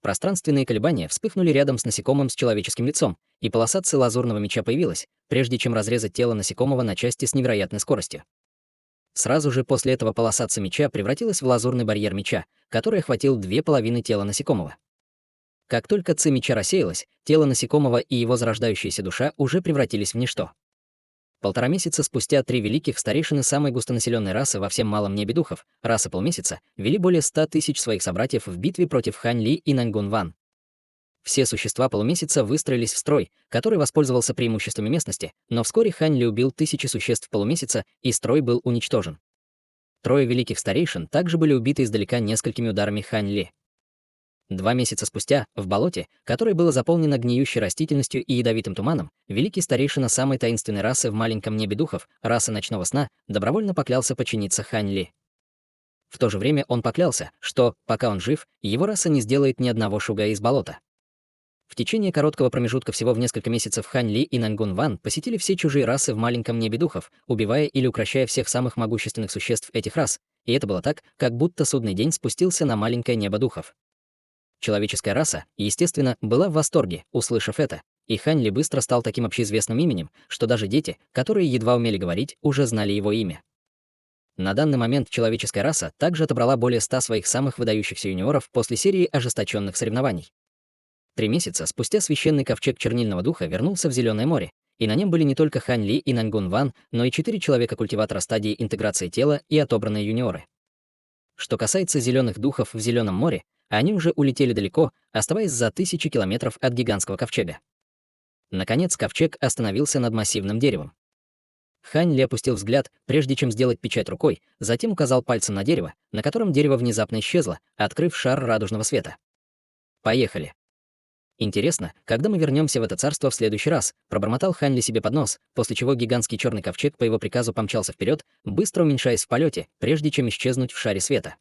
S1: Пространственные колебания вспыхнули рядом с насекомым с человеческим лицом, и полоса лазурного меча появилась, прежде чем разрезать тело насекомого на части с невероятной скоростью. Сразу же после этого полоса меча превратилась в лазурный барьер меча, который охватил две половины тела насекомого. Как только меча рассеялась, тело насекомого и его зарождающаяся душа уже превратились в ничто. 1,5 месяца спустя 3 великих старейшины самой густонаселенной расы во всем малом небе духов, расы полмесяца, вели более 100 тысяч своих собратьев в битве против Хань Ли и Наньгун Ван. Все существа полумесяца выстроились в строй, который воспользовался преимуществами местности, но вскоре Хань Ли убил тысячи существ полумесяца, и строй был уничтожен. 3 великих старейшин также были убиты издалека несколькими ударами Хань Ли. 2 месяца спустя, в болоте, которое было заполнено гниющей растительностью и ядовитым туманом, великий старейшина самой таинственной расы в маленьком небе духов, расы ночного сна, добровольно поклялся подчиниться Хань Ли. В то же время он поклялся, что, пока он жив, его раса не сделает ни одного шуга из болота. В течение короткого промежутка всего в несколько месяцев Хань Ли и Наньгун Ван посетили все чужие расы в маленьком небе духов, убивая или укрощая всех самых могущественных существ этих рас, и это было так, как будто судный день спустился на маленькое небо духов. Человеческая раса, естественно, была в восторге, услышав это, и Хань Ли быстро стал таким общеизвестным именем, что даже дети, которые едва умели говорить, уже знали его имя. На данный момент человеческая раса также отобрала более 100 своих самых выдающихся юниоров после серии ожесточенных соревнований. 3 месяца спустя священный ковчег чернильного духа вернулся в Зеленое море, и на нем были не только Хань Ли и Наньгун Ван, но и 4 человека-культиватора стадии интеграции тела и отобранные юниоры. Что касается зеленых духов в Зеленом море, они уже улетели далеко, оставаясь за тысячи километров от гигантского ковчега. Наконец, ковчег остановился над массивным деревом. Хань Ли опустил взгляд, прежде чем сделать печать рукой, затем указал пальцем на дерево, на котором дерево внезапно исчезло, открыв шар радужного света. «Поехали». «Интересно, когда мы вернемся в это царство в следующий раз?» — пробормотал Хань Ли себе под нос, после чего гигантский черный ковчег по его приказу помчался вперед, быстро уменьшаясь в полете, прежде чем исчезнуть в шаре света.